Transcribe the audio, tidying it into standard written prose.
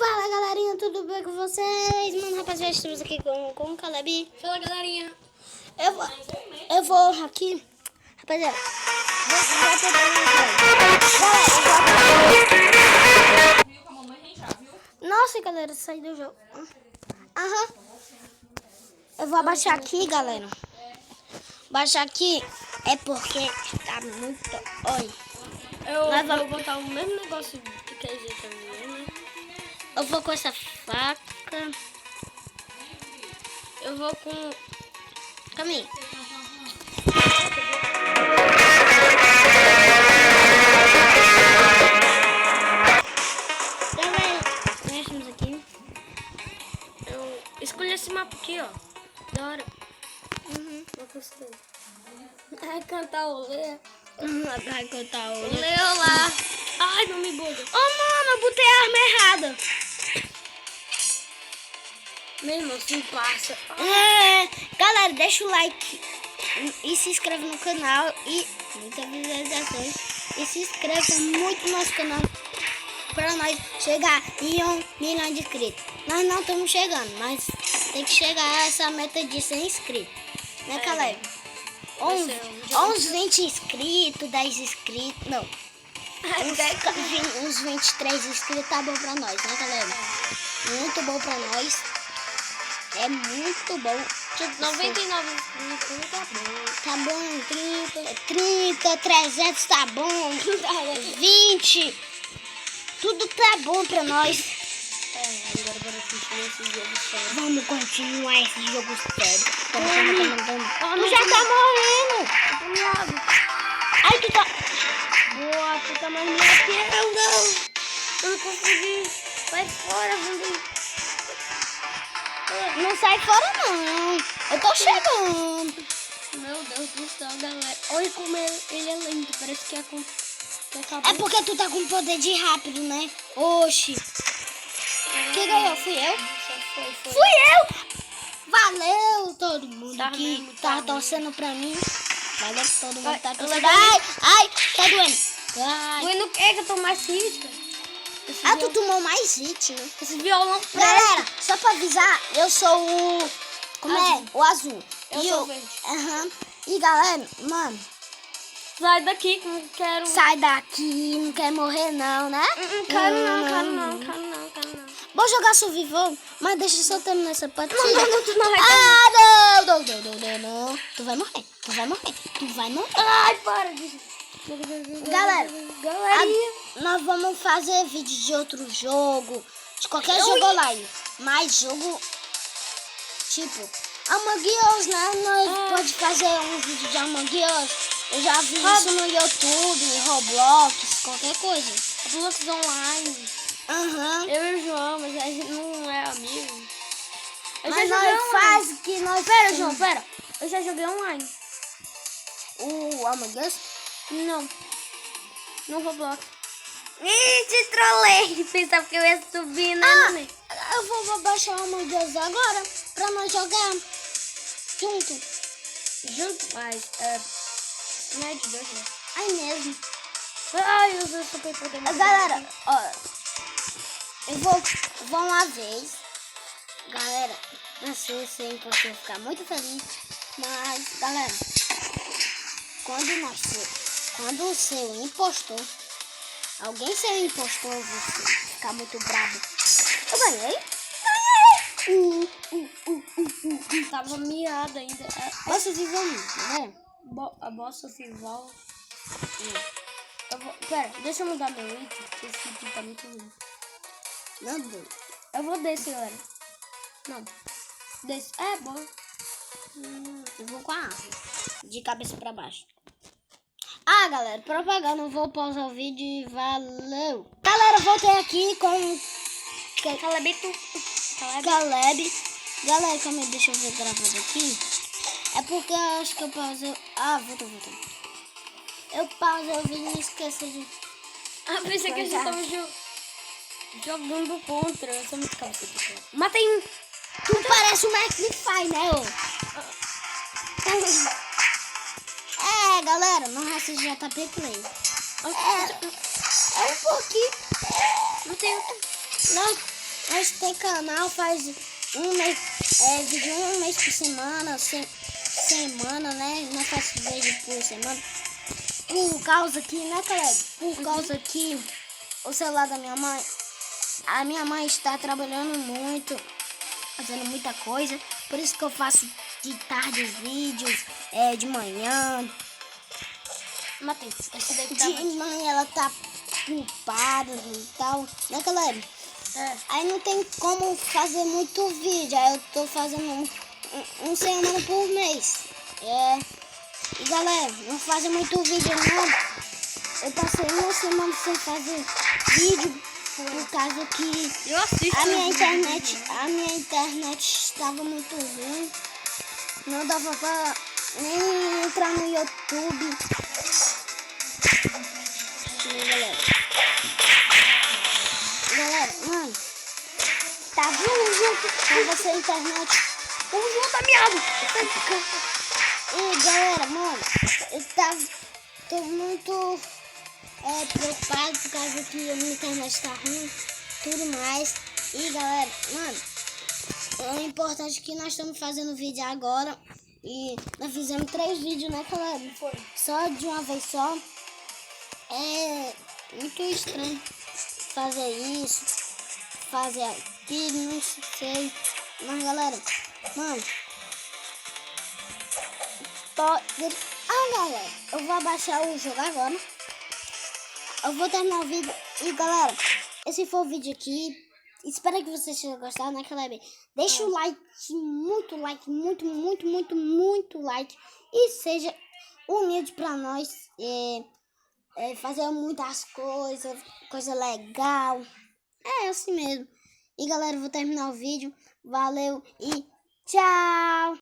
Fala galerinha, tudo bem com vocês? Mano, rapaziada, estamos aqui com o Caleb. Fala galerinha. Eu vou aqui, rapaziada. Nossa, galera, saí do jogo. Aham. Eu vou abaixar aqui, galera. Baixar aqui é porque tá muito... Olha. Eu vou botar o mesmo negócio de QG também, né? Eu vou com essa faca. Eu vou com... Calma aí. Nós estamos aqui. Eu escolhi esse mapa aqui, ó. Da hora. Eu gostei. Vai cantar o Lê. Vai cantar o... Leu lá. Ai, não me buga. Ô, mano, eu botei a arma errada. Meu irmão, se passa. Galera, deixa o like e se inscreve no canal e muitas visualizações. E se inscreva muito no nosso canal para nós chegar em 1 milhão de inscritos. Nós não estamos chegando, mas tem que chegar a essa meta de 100 inscritos. Né, Caleb? Uns 20 inscritos, 10 inscritos, não. Uns 23 inscritos tá bom pra nós, né, Caleb? Muito bom pra nós. É muito bom. 99 inscritos tá bom. Tá bom, 30, 300 tá bom. 20. Tudo tá bom pra nós. Agora bora continuar esse jogo sério. Vamos continuar esse jogo sério. Tu já tá morrendo. Ai, tu tá... Boa, tu tá mais minha que eu não. Eu não consegui. Vai fora, Vandinho. Não sai fora, não. Eu tô chegando. Meu Deus do céu, galera. Olha como ele é lento. Parece que acabou. É porque tu tá com poder de rápido, né? Oxi. Quem ganhou? Fui eu? Foi. Fui eu! Valeu todo mundo Tá que mesmo, tá tá torcendo pra mim. Valeu todo mundo que tá eu torcendo. levei- Ai, tá doendo. Ai. Foi no que eu tô mais crítica? Ah, tu tomou mais hit, né? Esse violão Galera, só pra avisar, eu sou o... Como Azul. é? O azul. Eu E sou o... o verde. Aham. E galera, mano, Sai daqui que eu não quero. sai daqui, não quer morrer não, né? Quero não. Vou jogar survival, mas deixa eu só terminar essa partida. Não, tu não vai Ah, não. Tu vai morrer. Ai, para disso. Galera, Galerinha. nós vamos fazer vídeo de outro jogo, de qualquer jogo online. Mais jogo, tipo, Among Us, né? Nós pode fazer um vídeo de Among Us. Eu já vi isso no YouTube, Roblox, qualquer coisa. Roblox online. Aham. Eu e o João, mas a gente não é amigo. Mas nós faz que nós... Pera, João, pera. Eu já joguei online. O Among Us? Não. No Roblox. Ih, te trolei. Pensava que eu ia subir, né? Eu vou baixar o Among Us agora pra nós jogar junto. Junto, mas não é de dois, né? Aí mesmo. Ai, eu uso super poder. Galera, ó, eu vou uma vez. Galera, não sei se é impossível ficar muito feliz, mas, galera, quando o seu impostor, alguém ser impostor, você ficar muito bravo. Eu ganhei? Tava miada ainda. Você viveu muito, né? A bossa rival. Pera, deixa eu mudar meu item, porque esse item tá muito ruim. Não, Deus. Eu vou desse, galera. Não. Desse. É bom. Eu vou com a arma. De cabeça pra baixo. Ah, galera, propaganda. Eu vou pausar o vídeo e valeu. Galera, voltei aqui com... Calebito. Caleb. Galera, calma aí, deixa eu ver gravando aqui. É porque eu acho que eu pausei... Ah, voltou. Eu pausei o vídeo e esqueci de... Ah, pensei que a gente tava jogando contra. Eu sou muito cabeça. Matei um. Tu parece o McFly, né, ô? Galera, não assiste JP Play. É um pouquinho. Matei outro. Não, Nós tem canal faz um mês, vídeo um mês por semana, semana, né? Não faço vídeo por semana. Por causa que, né, Caleb? Por causa que o celular da minha mãe, a minha mãe está trabalhando muito, fazendo muita coisa. Por isso que eu faço de tarde os vídeos, de manhã. Matheus, esse daqui De manhã ela tá ocupada e tal, né, Caleb? Aí não tem como fazer muito vídeo. Aí eu tô fazendo um semana por mês. E galera, não faz muito vídeo não. Eu passei uma semana sem fazer vídeo por causa que Eu assisto a minha internet estava muito ruim. Não dava pra nem entrar no YouTube. Galera, mano, tá junto com você internet. Vamos junto, amigo. E galera, mano, tô muito preocupado por causa que a minha internet tá ruim, tudo mais. E galera, mano, o importante é que nós estamos fazendo vídeo agora. E nós fizemos 3 vídeos, né, galera? Foi. Só de uma vez só. É muito estranho fazer isso, fazer aquilo, não sei. Mas galera, mano, galera, eu vou abaixar o jogo agora. Eu vou terminar o vídeo. E galera, esse foi o vídeo aqui. Espero que vocês tenham gostado, né, Caleb? Deixa o like, muito like. E seja humilde pra nós. Fazer muitas coisas, coisa legal. É assim mesmo. E galera, eu vou terminar o vídeo. Valeu e tchau!